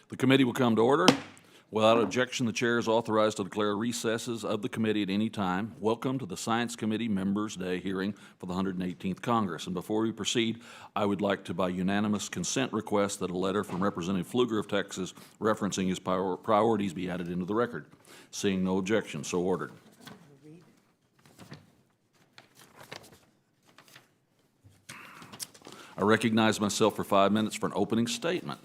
The committee will come to order. Without objection, the chair is authorized to declare recesses of the committee at any time. Welcome to the Science Committee Members' Day hearing for the 118th Congress. And before we proceed, I would like to, by unanimous consent, request that a letter from Representative Pfluger of Texas referencing his priorities be added into the record. Seeing no objection, so ordered. I recognize myself for 5 minutes for an opening statement.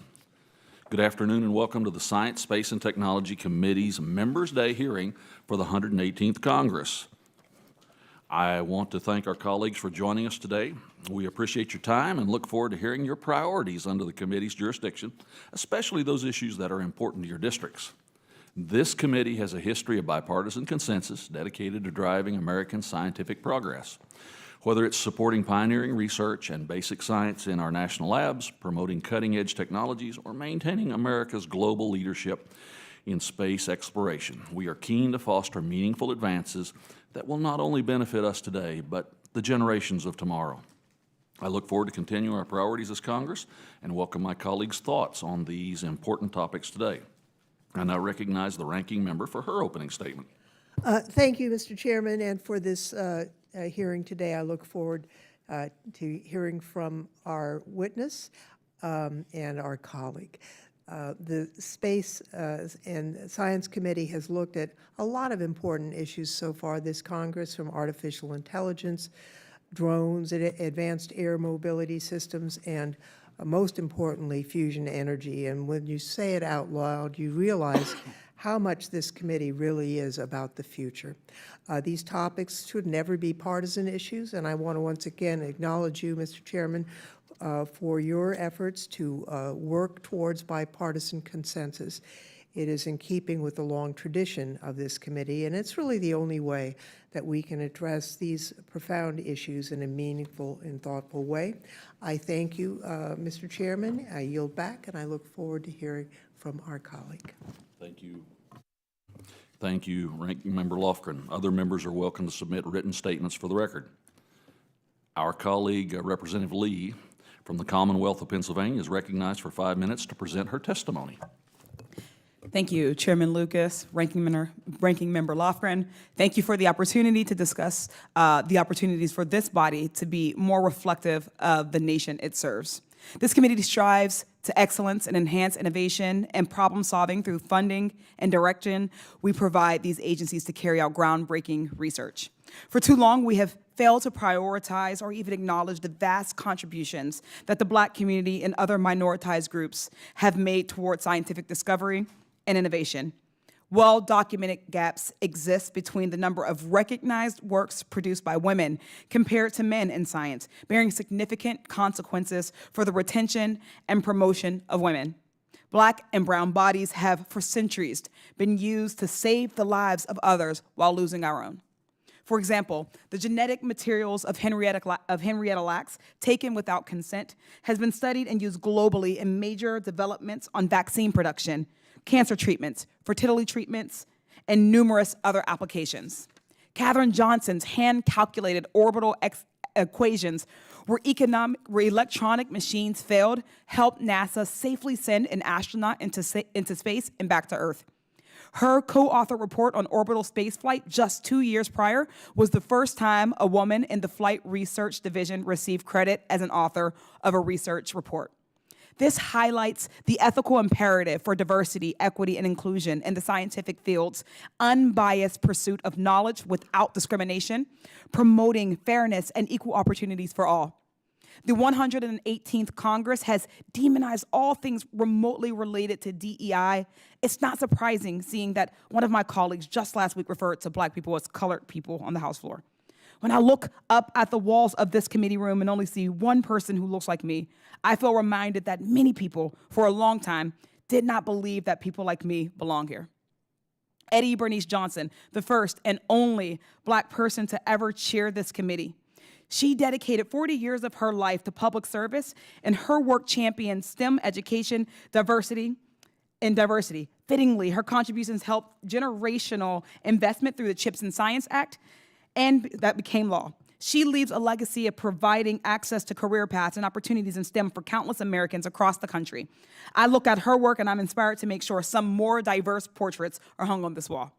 Good afternoon and welcome to the Science, Space, and Technology Committee's Members' Day hearing for the 118th Congress. I want to thank our colleagues for joining us today. We appreciate your time and look forward to hearing your priorities under the committee's jurisdiction, especially those issues that are important to your districts. This committee has a history of bipartisan consensus dedicated to driving American scientific progress. Whether it's supporting pioneering research and basic science in our national labs, promoting cutting-edge technologies, or maintaining America's global leadership in space exploration, we are keen to foster meaningful advances that will not only benefit us today, but the generations of tomorrow. I look forward to continuing our priorities as Congress and welcome my colleagues' thoughts on these important topics today. I now recognize the ranking member for her opening statement. Thank you, Mr. Chairman, and for this hearing today. I look forward to hearing from our witness and our colleague. The Space and Science Committee has looked at a lot of important issues so far this Congress, from artificial intelligence, drones, advanced air mobility systems, and most importantly, fusion energy. And when you say it out loud, you realize how much this committee really is about the future. These topics should never be partisan issues, and I want to once again acknowledge you, Mr. Chairman, for your efforts to work towards bipartisan consensus. It is in keeping with the long tradition of this committee, and it's really the only way that we can address these profound issues in a meaningful and thoughtful way. I thank you, Mr. Chairman. I yield back, and I look forward to hearing from our colleague. Thank you. Thank you, Ranking Member Lofgren. Other members are welcome to submit written statements for the record. Our colleague, Representative Lee, from the Commonwealth of Pennsylvania, is recognized for 5 minutes to present her testimony. Thank you, Chairman Lucas, Ranking Member Lofgren. Thank you for the opportunity to discuss the opportunities for this body to be more reflective of the nation it serves. This committee strives to excellence and enhance innovation and problem solving through funding and direction we provide these agencies to carry out groundbreaking research. For too long, we have failed to prioritize or even acknowledge the vast contributions that the Black community and other minoritized groups have made toward scientific discovery and innovation. Well-documented gaps exist between the number of recognized works produced by women compared to men in science, bearing significant consequences for the retention and promotion of women. Black and brown bodies have for centuries been used to save the lives of others while losing our own. For example, the genetic materials of Henrietta Lacks, taken without consent, has been studied and used globally in major developments on vaccine production, cancer treatments, fertility treatments, and numerous other applications. Katherine Johnson's hand-calculated orbital equations where electronic machines failed helped NASA safely send an astronaut into space and back to Earth. Her co-authored report on orbital spaceflight just 2 years prior was the first time a woman in the Flight Research Division received credit as an author of a research report. This highlights the ethical imperative for diversity, equity, and inclusion in the scientific fields, unbiased pursuit of knowledge without discrimination, promoting fairness and equal opportunities for all. The 118th Congress has demonized all things remotely related to DEI. It's not surprising seeing that one of my colleagues just last week referred to Black people as colored people on the House floor. When I look up at the walls of this committee room and only see one person who looks like me, I feel reminded that many people, for a long time, did not believe that people like me belong here. Eddie Bernice Johnson, the first and only Black person to ever chair this committee. She dedicated 40 years of her life to public service, and her work championed STEM education, diversity. Fittingly, her contributions helped generational investment through the CHIPS and Science Act, and that became law. She leaves a legacy of providing access to career paths and opportunities in STEM for countless Americans across the country. I look at her work and I'm inspired to make sure some more diverse portraits are hung on this wall.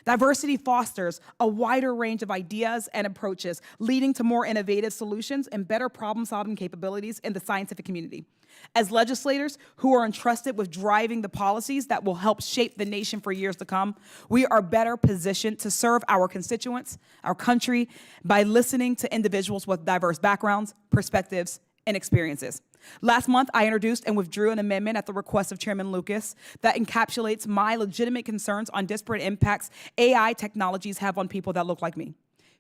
Diversity fosters a wider range of ideas and approaches, leading to more innovative solutions and better problem-solving capabilities in the scientific community. As legislators who are entrusted with driving the policies that will help shape the nation for years to come, we are better positioned to serve our constituents, our country, by listening to individuals with diverse backgrounds, perspectives, and experiences. Last month, I introduced and withdrew an amendment at the request of Chairman Lucas that encapsulates my legitimate concerns on disparate impacts AI technologies have on people that look like me.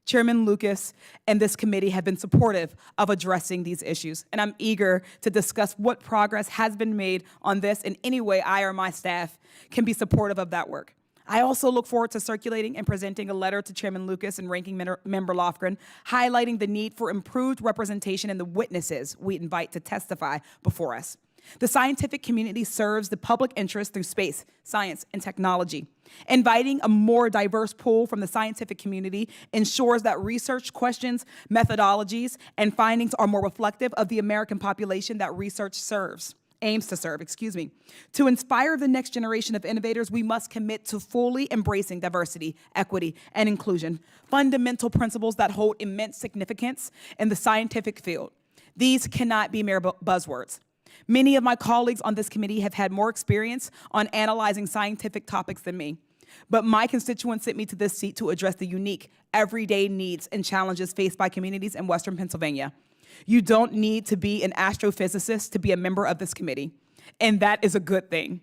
Chairman Lucas and this committee have been supportive of addressing these issues, and I'm eager to discuss what progress has been made on this in any way I or my staff can be supportive of that work. I also look forward to circulating and presenting a letter to Chairman Lucas and Ranking Member Lofgren highlighting the need for improved representation in the witnesses we invite to testify before us. The scientific community serves the public interest through space, science, and technology. Inviting a more diverse pool from the scientific community ensures that research questions, methodologies, and findings are more reflective of the American population that research aims to serve. To inspire the next generation of innovators, we must commit to fully embracing diversity, equity, and inclusion, fundamental principles that hold immense significance in the scientific field. These cannot be mere buzzwords. Many of my colleagues on this committee have had more experience on analyzing scientific topics than me, but my constituents sent me to this seat to address the unique, everyday needs and challenges faced by communities in Western Pennsylvania. You don't need to be an astrophysicist to be a member of this committee, and that is a good thing.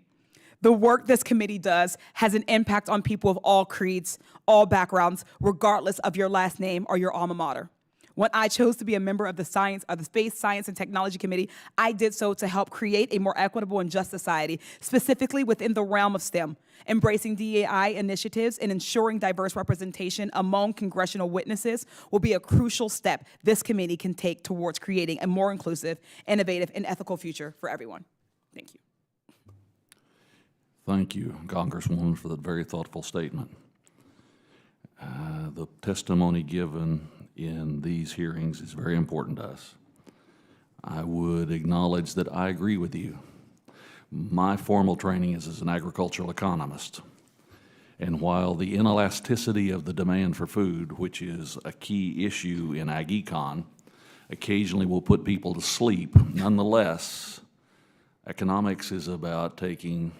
The work this committee does has an impact on people of all creeds, all backgrounds, regardless of your last name or your alma mater. When I chose to be a member of the Space, Science, and Technology Committee, I did so to help create a more equitable and just society, specifically within the realm of STEM. Embracing DEI initiatives and ensuring diverse representation among congressional witnesses will be a crucial step this committee can take towards creating a more inclusive, innovative, and ethical future for everyone. Thank you. Thank you, Congresswoman, for that very thoughtful statement. The testimony given in these hearings is very important to us. I would acknowledge that I agree with you. My formal training is as an agricultural economist. And while the inelasticity of the demand for food, which is a key issue in ag econ, occasionally will put people to sleep, nonetheless, economics is about taking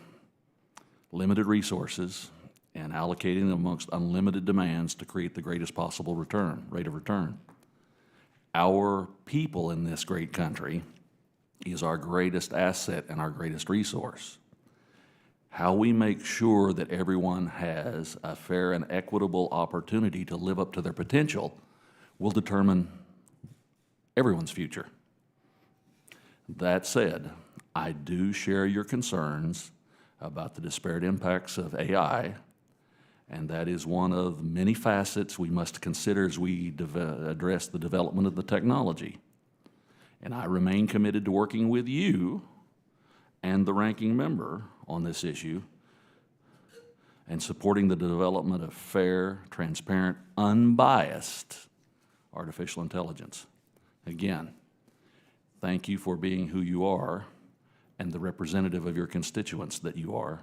limited resources and allocating them amongst unlimited demands to create the greatest possible rate of return. Our people in this great country is our greatest asset and our greatest resource. How we make sure that everyone has a fair and equitable opportunity to live up to their potential will determine everyone's future. That said, I do share your concerns about the disparate impacts of AI, and that is one of many facets we must consider as we address the development of the technology. And I remain committed to working with you and the ranking member on this issue and supporting the development of fair, transparent, unbiased artificial intelligence. Again, thank you for being who you are and the representative of your constituents that you are.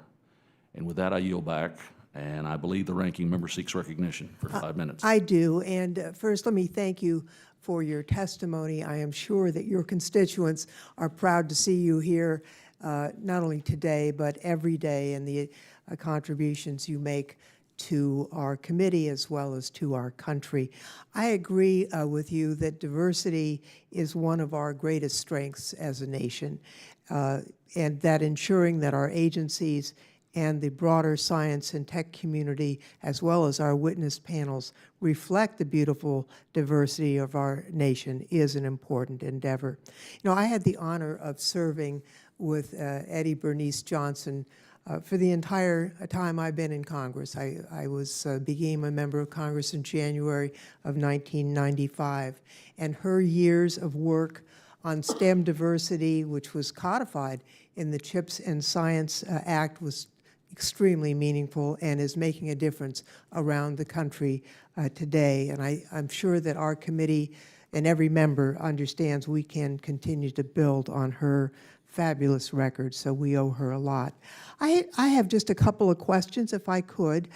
And with that, I yield back. And I believe the ranking member seeks recognition for 5 minutes. I do, and first let me thank you for your testimony. I am sure that your constituents are proud to see you here, not only today, but every day, and the contributions you make to our committee as well as to our country. I agree with you that diversity is one of our greatest strengths as a nation, and that ensuring that our agencies and the broader science and tech community, as well as our witness panels, reflect the beautiful diversity of our nation is an important endeavor. You know, I had the honor of serving with Eddie Bernice Johnson for the entire time I've been in Congress. I became a member of Congress in January of 1995, and her years of work on STEM diversity, which was codified in the CHIPS and Science Act, was extremely meaningful and is making a difference around the country today. And I'm sure that our committee and every member understands we can continue to build on her fabulous record, so we owe her a lot. I have just a couple of questions, if I could.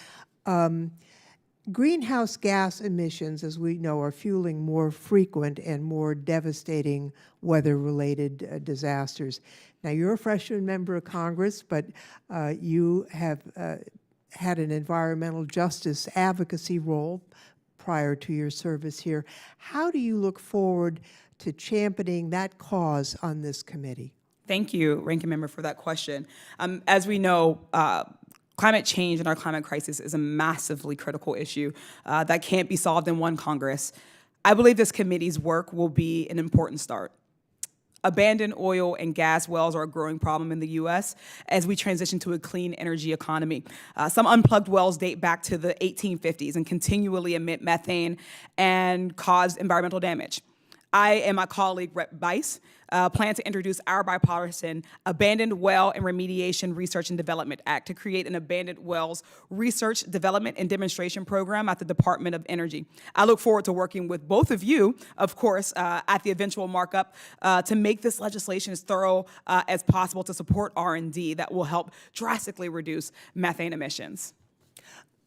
Greenhouse gas emissions, as we know, are fueling more frequent and more devastating weather-related disasters. Now, you're a freshman member of Congress, but you have had an environmental justice advocacy role prior to your service here. How do you look forward to championing that cause on this committee? Thank you, Ranking Member, for that question. As we know, climate change and our climate crisis is a massively critical issue that can't be solved in one Congress. I believe this committee's work will be an important start. Abandoned oil and gas wells are a growing problem in the U.S. as we transition to a clean energy economy. Some unplugged wells date back to the 1850s and continually emit methane and cause environmental damage. I and my colleague, Rep. Bice, plan to introduce our bipartisan Abandoned Well and Remediation Research and Development Act to create an abandoned wells research, development, and demonstration program at the Department of Energy. I look forward to working with both of you, of course, at the eventual markup to make this legislation as thorough as possible to support R&D that will help drastically reduce methane emissions.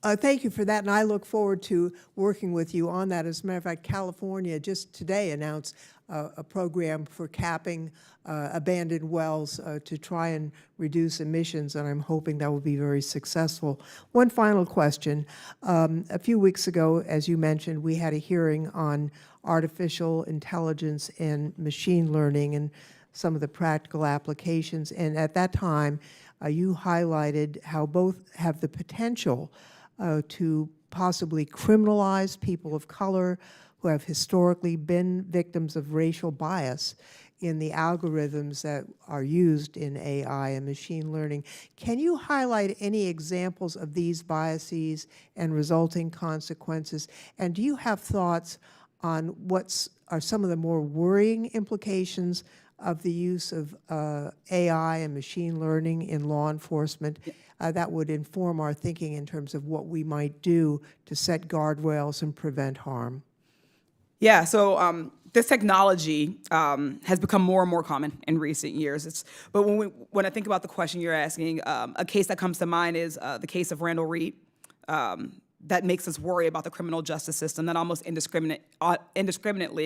Thank you for that, and I look forward to working with you on that. As a matter of fact, California just today announced a program for capping abandoned wells to try and reduce emissions, and I'm hoping that will be very successful. One final question. A few weeks ago, as you mentioned, we had a hearing on artificial intelligence and machine learning and some of the practical applications, and at that time, you highlighted how both have the potential to possibly criminalize people of color who have historically been victims of racial bias in the algorithms that are used in AI and machine learning. Can you highlight any examples of these biases and resulting consequences? And do you have thoughts on what are some of the more worrying implications of the use of AI and machine learning in law enforcement? That would inform our thinking in terms of what we might do to set guardrails and prevent harm. Yeah, so this technology has become more and more common in recent years. But when I think about the question you're asking, a case that comes to mind is the case of Randall Reed. That makes us worry about the criminal justice system that almost indiscriminately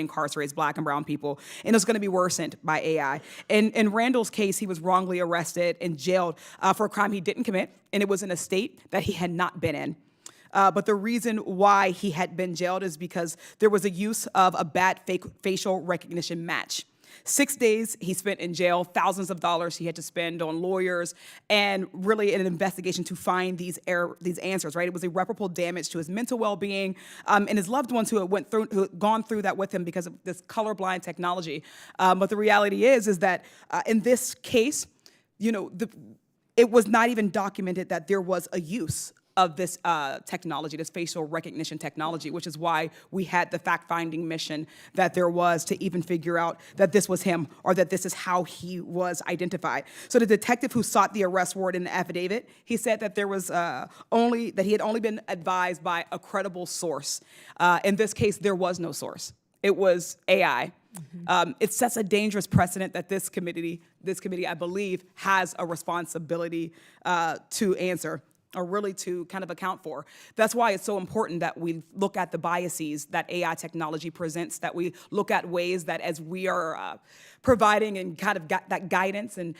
incarcerates Black and brown people, and it's going to be worsened by AI. In Randall's case, he was wrongly arrested and jailed for a crime he didn't commit, and it was in a state that he had not been in. But the reason why he had been jailed is because there was a use of a bad facial recognition match. 6 days he spent in jail, thousands of dollars he had to spend on lawyers, and really an investigation to find these answers, right? It was irreparable damage to his mental well-being and his loved ones who had gone through that with him because of this colorblind technology. But the reality is that in this case, you know, it was not even documented that there was a use of this technology, this facial recognition technology, which is why we had the fact-finding mission that there was to even figure out that this was him or that this is how he was identified. So the detective who sought the arrest warrant in the affidavit, he said that there was that he had only been advised by a credible source. In this case, there was no source. It was AI. It sets a dangerous precedent that this committee, I believe, has a responsibility to answer, or really to kind of account for. That's why it's so important that we look at the biases that AI technology presents, that we look at ways that as we are providing and kind of got that guidance and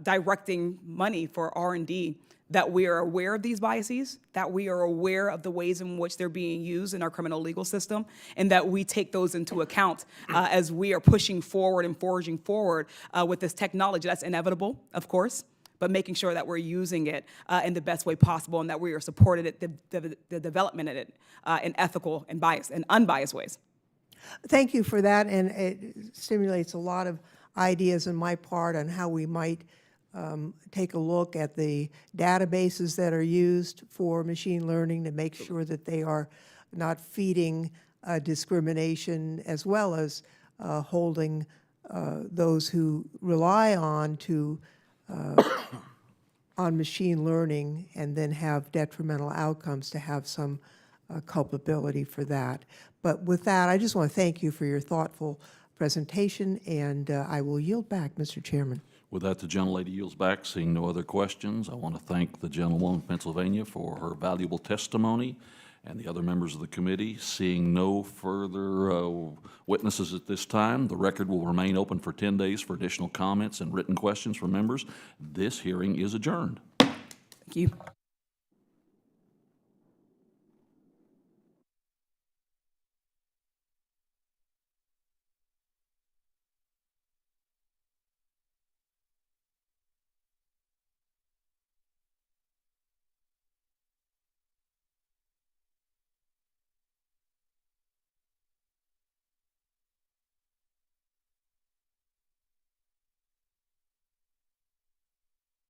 directing money for R&D, that we are aware of these biases, that we are aware of the ways in which they're being used in our criminal legal system, and that we take those into account as we are pushing forward and forging forward with this technology. That's inevitable, of course, but making sure that we're using it in the best way possible and that we are supporting it, the development of it in ethical and biased and unbiased ways. Thank you for that, and it stimulates a lot of ideas on my part on how we might take a look at the databases that are used for machine learning to make sure that they are not feeding discrimination, as well as holding those who rely on to on machine learning and then have detrimental outcomes, to have some culpability for that. But with that, I just want to thank you for your thoughtful presentation, and I will yield back, Mr. Chairman. With that, the gentlelady yields back. Seeing no other questions, I want to thank the gentlewoman of Pennsylvania for her valuable testimony and the other members of the committee. Seeing no further witnesses at this time, the record will remain open for 10 days for additional comments and written questions from members. This hearing is adjourned. Thank you.